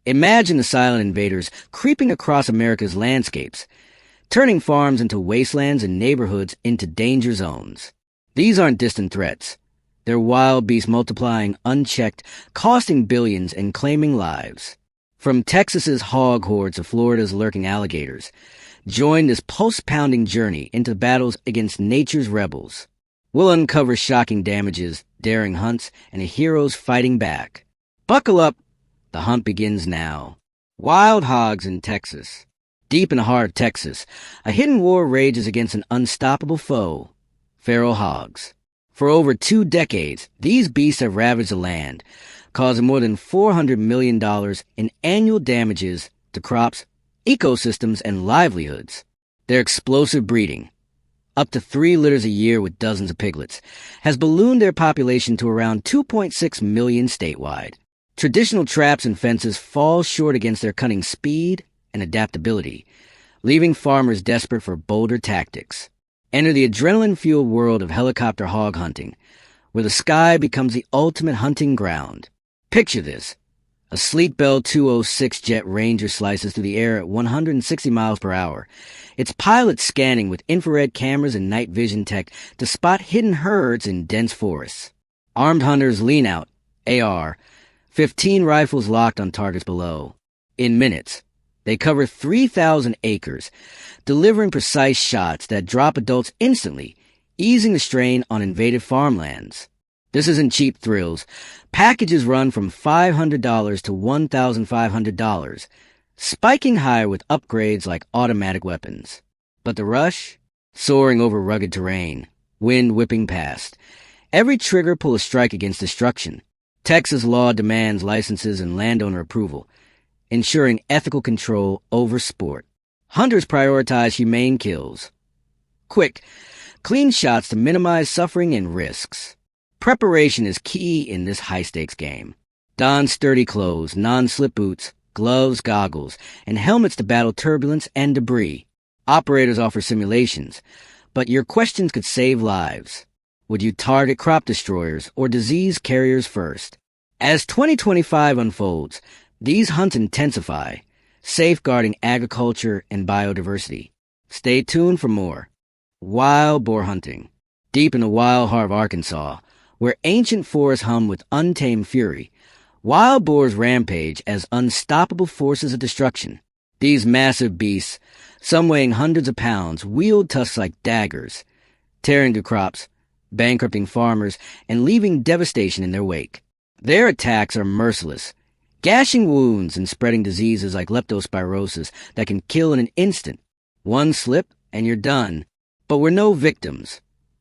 Imagine the silent invaders creeping across America's landscapes, turning farms into wastelands and neighborhoods into danger zones. These aren't distant threats. They're wild beasts multiplying unchecked, costing billions and claiming lives. From Texas's hog hordes to Florida's lurking alligators, join this pulse-pounding journey into battles against nature's rebels. We'll uncover shocking damages, daring hunts, and heroes fighting back. Buckle up. The hunt begins now. Wild hogs in Texas. Deep in the heart of Texas, a hidden war rages against an unstoppable foe, feral hogs. For over 2 decades, these beasts have ravaged the land, causing more than $400 million in annual damages to crops, ecosystems, and livelihoods. Their explosive breeding, up to 3 litters a year with dozens of piglets, has ballooned their population to around 2.6 million statewide. Traditional traps and fences fall short against their cunning speed and adaptability, leaving farmers desperate for bolder tactics. Enter the adrenaline-fueled world of helicopter hog hunting, where the sky becomes the ultimate hunting ground. Picture this. A sleek Bell 206 Jet Ranger slices through the air at 160 miles per hour, its pilot scanning with infrared cameras and night vision tech to spot hidden herds in dense forests. Armed hunters lean out, AR, 15 rifles locked on targets below. In minutes, they cover 3,000 acres, delivering precise shots that drop adults instantly, easing the strain on invaded farmlands. This isn't cheap thrills. Packages run from $500 to $1,500, spiking higher with upgrades like automatic weapons. But the rush? Soaring over rugged terrain, wind whipping past. Every trigger pull a strike against destruction. Texas law demands licenses and landowner approval, ensuring ethical control over sport. Hunters prioritize humane kills. Quick, clean shots to minimize suffering and risks. Preparation is key in this high-stakes game. Don sturdy clothes, non-slip boots, gloves, goggles, and helmets to battle turbulence and debris. Operators offer simulations, but your questions could save lives. Would you target crop destroyers or disease carriers first? As 2025 unfolds, these hunts intensify, safeguarding agriculture and biodiversity. Stay tuned for more. Wild boar hunting. Deep in the wild heart of Arkansas, where ancient forests hum with untamed fury, wild boars rampage as unstoppable forces of destruction. These massive beasts, some weighing hundreds of pounds, wield tusks like daggers, tearing through crops, bankrupting farmers, and leaving devastation in their wake. Their attacks are merciless, gashing wounds and spreading diseases like leptospirosis that can kill in an instant. One slip and you're done. But we're no victims.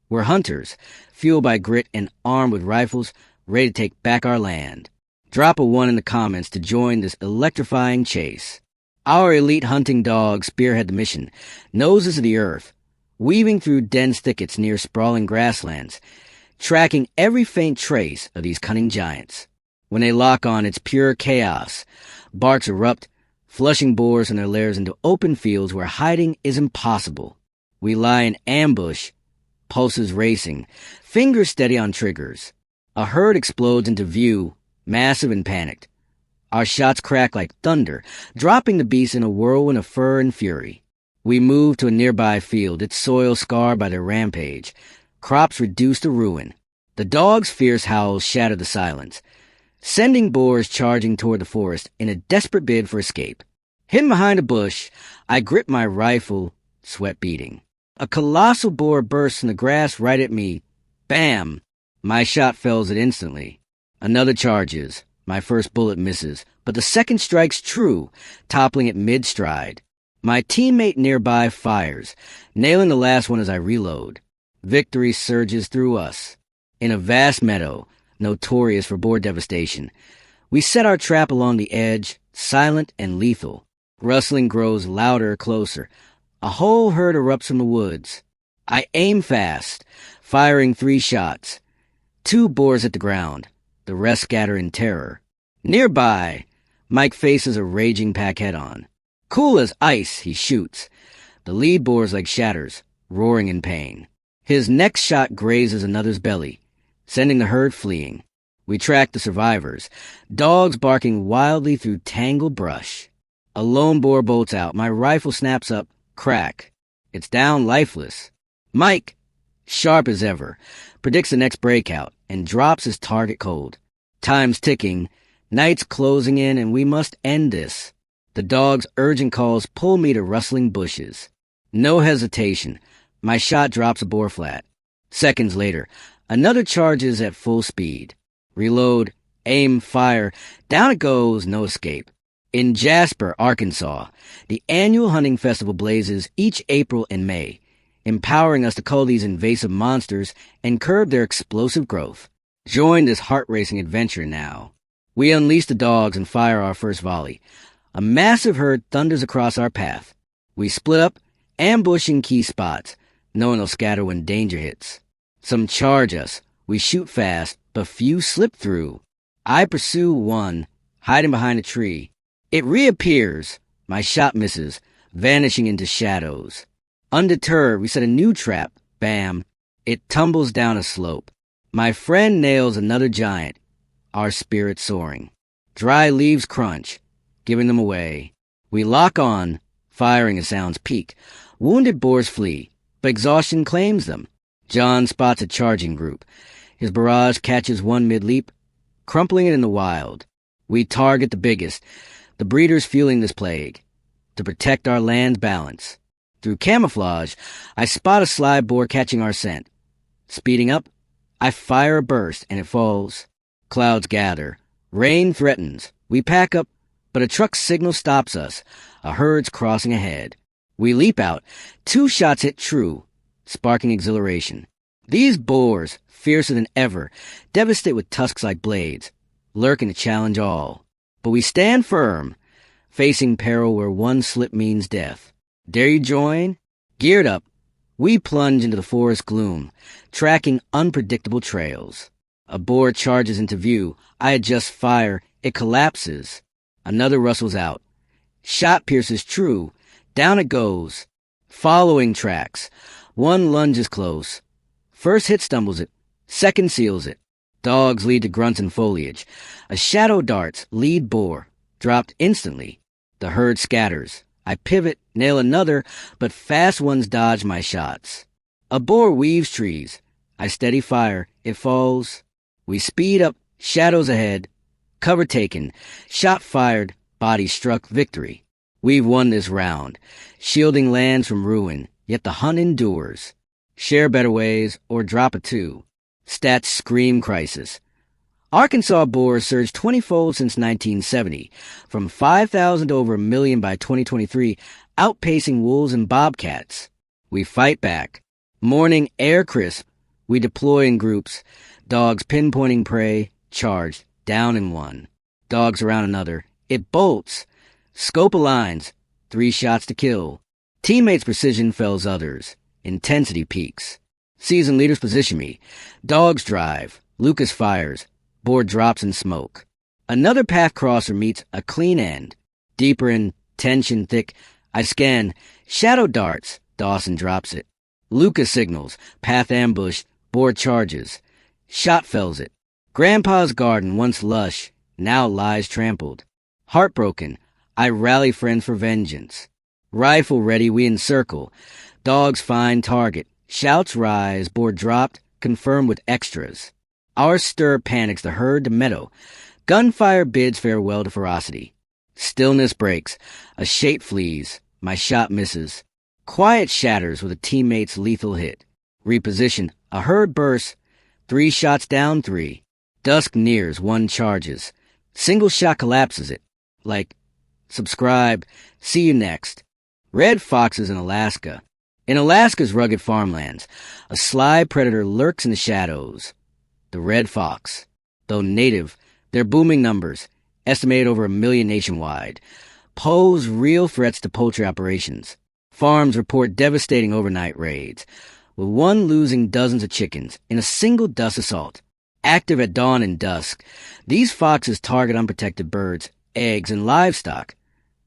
We're hunters, fueled by grit and armed with rifles, ready to take back our land. Drop a 1 in the comments to join this electrifying chase. Our elite hunting dogs spearhead the mission, noses to the earth, weaving through dense thickets near sprawling grasslands, tracking every faint trace of these cunning giants. When they lock on, it's pure chaos. Barks erupt, flushing boars from their lairs into open fields where hiding is impossible. We lie in ambush, pulses racing, fingers steady on triggers. A herd explodes into view, massive and panicked. Our shots crack like thunder, dropping the beast in a whirlwind of fur and fury. We move to a nearby field, its soil scarred by their rampage, crops reduced to ruin. The dogs' fierce howls shatter the silence, sending boars charging toward the forest in a desperate bid for escape. Hidden behind a bush, I grip my rifle, sweat beading. A colossal boar bursts from the grass right at me. Bam! My shot fells it instantly. Another charges. My first bullet misses, but the second strikes true, toppling it mid-stride. My teammate nearby fires, nailing the last one as I reload. Victory surges through us. In a vast meadow, notorious for boar devastation, we set our trap along the edge, silent and lethal. Rustling grows louder, closer. A whole herd erupts from the woods. I aim fast, firing 3 shots. 2 boars hit the ground. The rest scatter in terror. Nearby, Mike faces a raging pack head-on. Cool as ice, he shoots. The lead boar's like shatters, roaring in pain. His next shot grazes another's belly, sending the herd fleeing. We track the survivors, dogs barking wildly through tangled brush. A lone boar bolts out. My rifle snaps up. Crack. It's down lifeless. Mike, sharp as ever, predicts the next breakout and drops his target cold. Time's ticking. Night's closing in, and we must end this. The dog's urgent calls pull me to rustling bushes. No hesitation. My shot drops a boar flat. Seconds later, another charges at full speed. Reload, aim, fire. Down it goes, no escape. In Jasper, Arkansas, the annual hunting festival blazes each April and May, empowering us to cull these invasive monsters and curb their explosive growth. Join this heart-racing adventure now. We unleash the dogs and fire our first volley. A massive herd thunders across our path. We split up, ambushing key spots, knowing they'll scatter when danger hits. Some charge us. We shoot fast, but few slip through. I pursue one, hiding behind a tree. It reappears. My shot misses, vanishing into shadows. Undeterred, we set a new trap. Bam. It tumbles down a slope. My friend nails another giant, our spirits soaring. Dry leaves crunch, giving them away. We lock on, firing as sounds peak. Wounded boars flee, but exhaustion claims them. John spots a charging group. His barrage catches one mid-leap, crumpling it in the wild. We target the biggest, the breeders fueling this plague, to protect our land's balance. Through camouflage, I spot a sly boar catching our scent. Speeding up, I fire a burst, and it falls. Clouds gather. Rain threatens. We pack up, but a truck's signal stops us. A herd's crossing ahead. We leap out. 2 shots hit true, sparking exhilaration. These boars, fiercer than ever, devastate with tusks like blades, lurking to challenge all. But we stand firm, facing peril where one slip means death. Dare you join? Geared up, we plunge into the forest gloom, tracking unpredictable trails. A boar charges into view. I adjust fire. It collapses. Another rustles out. Shot pierces true. Down it goes. Following tracks. One lunges close. First hit stumbles it. Second seals it. Dogs lead to grunts and foliage. A shadow darts. Lead boar. Dropped instantly. The herd scatters. I pivot, nail another, but fast ones dodge my shots. A boar weaves trees. I steady fire. It falls. We speed up. Shadows ahead. Cover taken. Shot fired. Body struck. Victory. We've won this round, shielding lands from ruin, yet the hunt endures. Share better ways, or drop a 2. Stats scream crisis. Arkansas boars surged 20-fold since 1970, from 5,000 to over 1 million by 2023, outpacing wolves and bobcats. We fight back. Morning air crisp. We deploy in groups. Dogs pinpointing prey, charged, down in one. Dogs around another. It bolts. Scope aligns. 3 shots to kill. Teammates' precision fells others. Intensity peaks. Seasoned leaders position me. Dogs drive. Lucas fires. Boar drops in smoke. Another path crosser meets a clean end. Deeper in, tension thick. I scan. Shadow darts. Dawson drops it. Lucas signals. Path ambush. Boar charges. Shot fells it. Grandpa's garden, once lush, now lies trampled. Heartbroken, I rally friends for vengeance. Rifle ready, we encircle. Dogs find target. Shouts rise. Boar dropped. Confirmed with extras. Our stir panics the herd to meadow. Gunfire bids farewell to ferocity. Stillness breaks. A shape flees. My shot misses. Quiet shatters with a teammate's lethal hit. Reposition. A herd bursts. 3 shots down 3. Dusk nears. 1 charges. Single shot collapses it. Like, subscribe. See you next. Red foxes in Alaska. In Alaska's rugged farmlands, a sly predator lurks in the shadows. The red fox. Though native, their booming numbers, estimated over 1 million nationwide, pose real threats to poultry operations. Farms report devastating overnight raids, with one losing dozens of chickens in a single dust assault. Active at dawn and dusk, these foxes target unprotected birds, eggs, and livestock,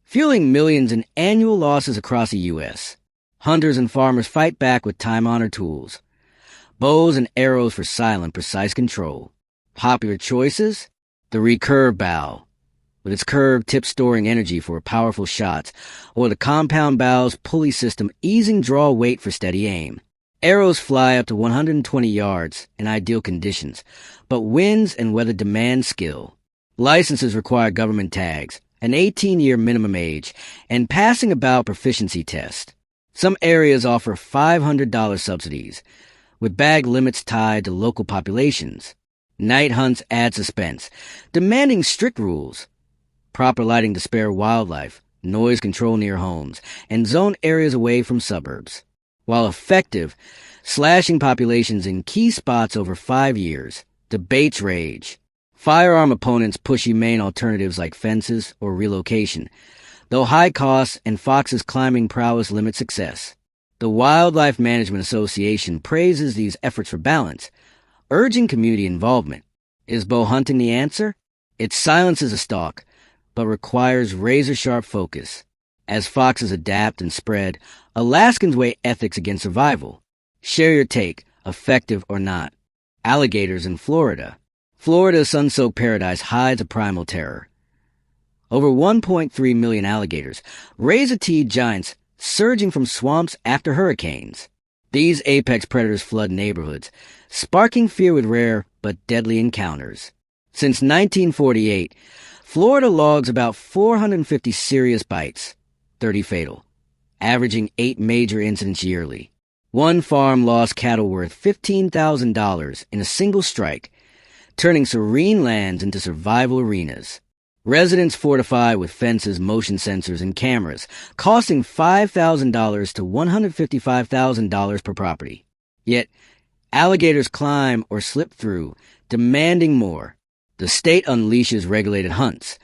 fueling millions in annual losses across the U.S. Hunters and farmers fight back with time-honored tools. Bows and arrows for silent, precise control. Popular choices? The recurve bow, with its curved tip storing energy for powerful shots, or the compound bow's pulley system easing draw weight for steady aim. Arrows fly up to 120 yards in ideal conditions, but winds and weather demand skill. Licenses require government tags, an 18-year minimum age, and passing a bow proficiency test. Some areas offer $500 subsidies, with bag limits tied to local populations. Night hunts add suspense, demanding strict rules. Proper lighting to spare wildlife, noise control near homes, and zone areas away from suburbs. While effective, slashing populations in key spots over 5 years. Debates rage. Firearm opponents push humane alternatives like fences or relocation, though high costs and foxes' climbing prowess limit success. The Wildlife Management Association praises these efforts for balance, urging community involvement. Is bow hunting the answer? It silences a stalk, but requires razor-sharp focus. As foxes adapt and spread, Alaskans weigh ethics against survival. Share your take, effective or not. Alligators in Florida. Florida's sun-soaked paradise hides a primal terror. Over 1.3 million alligators, razor-teeth giants surging from swamps after hurricanes. These apex predators flood neighborhoods, sparking fear with rare but deadly encounters. Since 1948, Florida logs about 450 serious bites, 30 fatal, averaging 8 major incidents yearly. One farm lost cattle worth $15,000 in a single strike, turning serene lands into survival arenas. Residents fortify with fences, motion sensors, and cameras, costing $5,000 to $155,000 per property. Yet, alligators climb or slip through, demanding more. The state unleashes regulated hunts.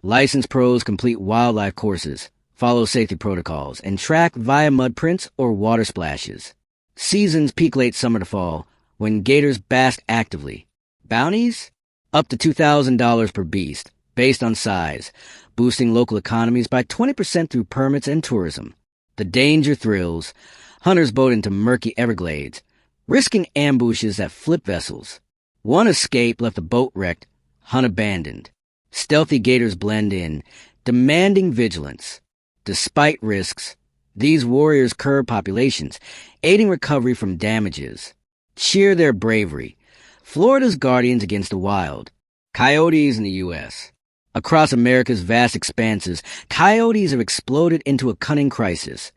Licensed pros complete wildlife courses, follow safety protocols, and track via mud prints or water splashes. Seasons peak late summer to fall, when gators bask actively. Bounties? Up to $2,000 per beast, based on size, boosting local economies by 20% through permits and tourism. The danger thrills. Hunters boat into murky Everglades, risking ambushes that flip vessels. One escape left a boat wrecked, hunt abandoned. Stealthy gators blend in, demanding vigilance. Despite risks, these warriors curb populations, aiding recovery from damages. Cheer their bravery. Florida's guardians against the wild. Coyotes in the U.S. Across America's vast expanses, coyotes have exploded into a cunning crisis,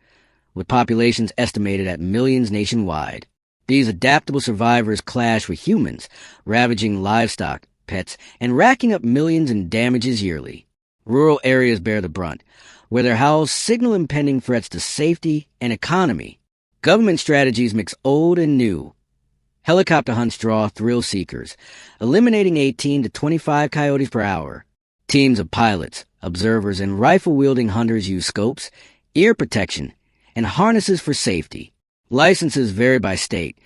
with populations estimated at millions nationwide. These adaptable survivors clash with humans, ravaging livestock, pets, and racking up millions in damages yearly. Rural areas bear the brunt, where their howls signal impending threats to safety and economy. Government strategies mix old and new. Helicopter hunts draw thrill seekers, eliminating 18 to 25 coyotes per hour. Teams of pilots, observers, and rifle-wielding hunters use scopes, ear protection, and harnesses for safety. Licenses vary by state,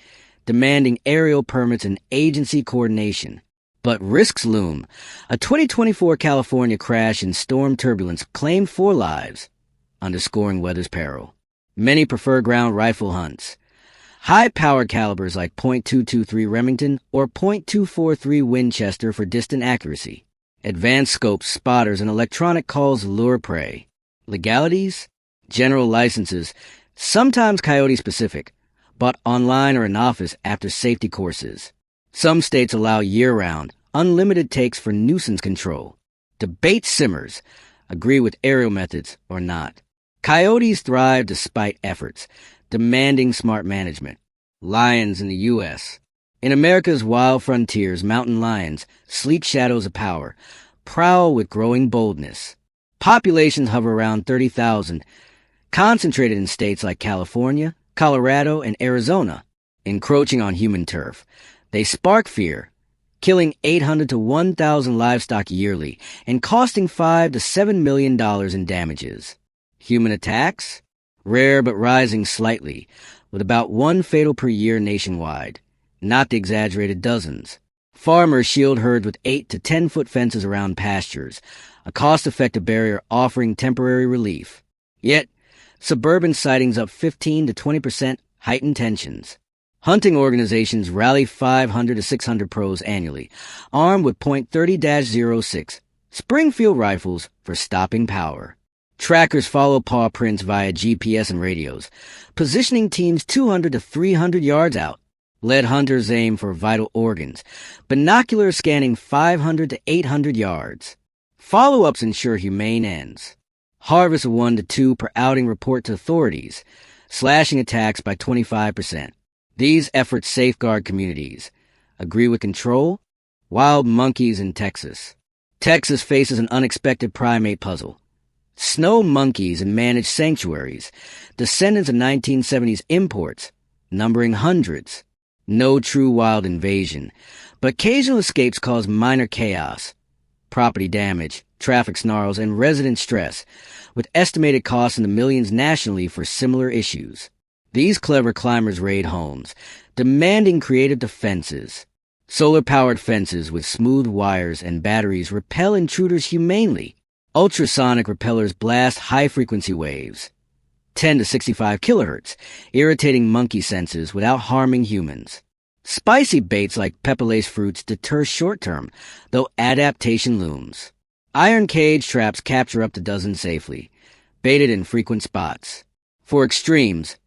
demanding aerial permits and agency coordination. But risks loom. A 2024 California crash in storm turbulence claimed 4 lives, underscoring weather's peril. Many prefer ground rifle hunts. High-powered calibers like .223 Remington or .243 Winchester for distant accuracy. Advanced scopes, spotters, and electronic calls lure prey. Legalities? General licenses, sometimes coyote-specific, bought online or in office after safety courses. Some states allow year-round, unlimited takes for nuisance control. Debate simmers, agree with aerial methods or not. Coyotes thrive despite efforts, demanding smart management. Lions in the U.S. In America's wild frontiers, mountain lions, sleek shadows of power, prowl with growing boldness. Populations hover around 30,000, concentrated in states like California, Colorado, and Arizona. Encroaching on human turf, they spark fear, killing 800 to 1,000 livestock yearly and costing $5 to $7 million in damages. Human attacks? Rare but rising slightly, with about 1 fatal per year nationwide, not the exaggerated dozens. Farmers shield herds with 8 to 10-foot fences around pastures, a cost-effective barrier offering temporary relief. Yet, suburban sightings up 15 to 20%, heightened tensions. Hunting organizations rally 500 to 600 pros annually, armed with .30-06 Springfield rifles for stopping power. Trackers follow paw prints via GPS and radios, positioning teams 200 to 300 yards out. Lead hunters aim for vital organs, binoculars scanning 500 to 800 yards. Follow-ups ensure humane ends. Harvest of 1 to 2 per outing report to authorities, slashing attacks by 25%. These efforts safeguard communities. Agree with control? Wild monkeys in Texas. Texas faces an unexpected primate puzzle. Snow monkeys in managed sanctuaries, descendants of 1970s imports, numbering hundreds. No true wild invasion, but occasional escapes cause minor chaos, property damage, traffic snarls, and resident stress, with estimated costs in the millions nationally for similar issues. These clever climbers raid homes, demanding creative defenses. Solar-powered fences with smooth wires and batteries repel intruders humanely. Ultrasonic repellers blast high-frequency waves, 10 to 65 kilohertz, irritating monkey senses without harming humans. Spicy baits like pepper-laced fruits deter short-term, though adaptation looms. Iron cage traps capture up to dozens safely, baited in frequent spots. For extremes,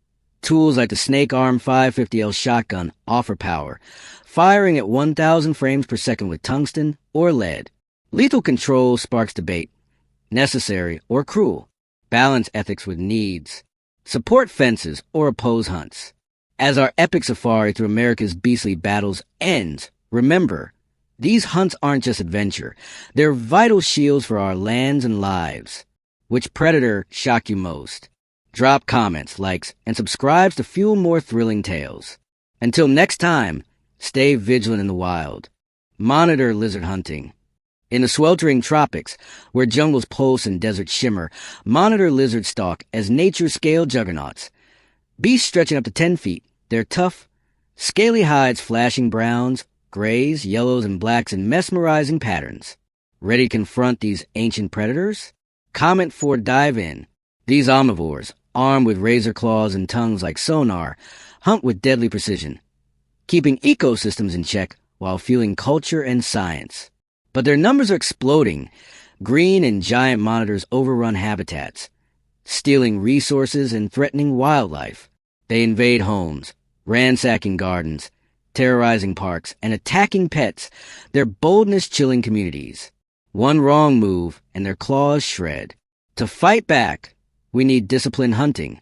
tools like the Snake Arm 550L shotgun offer power, firing at 1,000 frames per second with tungsten or lead. Lethal control sparks debate, necessary or cruel. Balance ethics with needs. Support fences or oppose hunts. As our epic safari through America's beastly battles ends, remember, these hunts aren't just adventure. They're vital shields for our lands and lives. Which predator shocked you most? Drop comments, likes, and subscribes to fuel more thrilling tales. Until next time, stay vigilant in the wild. Monitor lizard hunting. In the sweltering tropics, where jungles pulse and deserts shimmer, monitor lizards stalk as nature's scale juggernauts. Beasts stretching up to 10 feet, their tough, scaly hides flashing browns, grays, yellows, and blacks in mesmerizing patterns. Ready to confront these ancient predators? Comment for dive in. These omnivores, armed with razor claws and tongues like sonar, hunt with deadly precision, keeping ecosystems in check while fueling culture and science. But their numbers are exploding. Green and giant monitors overrun habitats, stealing resources and threatening wildlife. They invade homes, ransacking gardens, terrorizing parks, and attacking pets, their boldness chilling communities. One wrong move, and their claws shred. To fight back, we need disciplined hunting,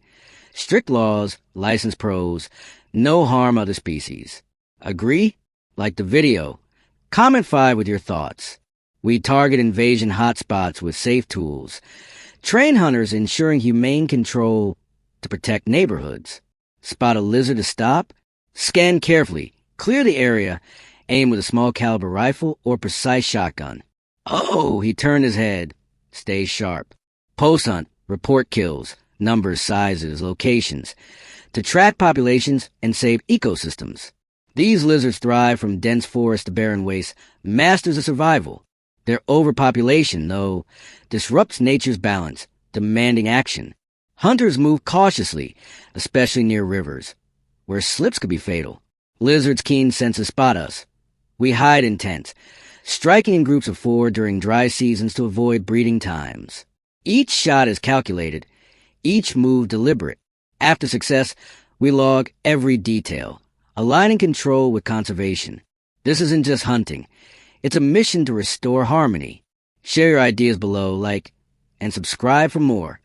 strict laws, licensed pros, no harm other species. Agree? Like the video. Comment 5 with your thoughts. We target invasion hotspots with safe tools. Train hunters ensuring humane control to protect neighborhoods. Spot a lizard to stop? Scan carefully. Clear the area. Aim with a small caliber rifle or precise shotgun. Oh, he turned his head. Stay sharp. Post hunt. Report kills. Numbers, sizes, locations. To track populations and save ecosystems. These lizards thrive from dense forest to barren wastes, masters of survival. Their overpopulation, though, disrupts nature's balance, demanding action. Hunters move cautiously, especially near rivers, where slips could be fatal. Lizards' keen senses spot us. We hide in tents, striking in groups of 4 during dry seasons to avoid breeding times. Each shot is calculated, each move deliberate. After success, we log every detail, aligning control with conservation. This isn't just hunting. It's a mission to restore harmony. Share your ideas below, like, and subscribe for more.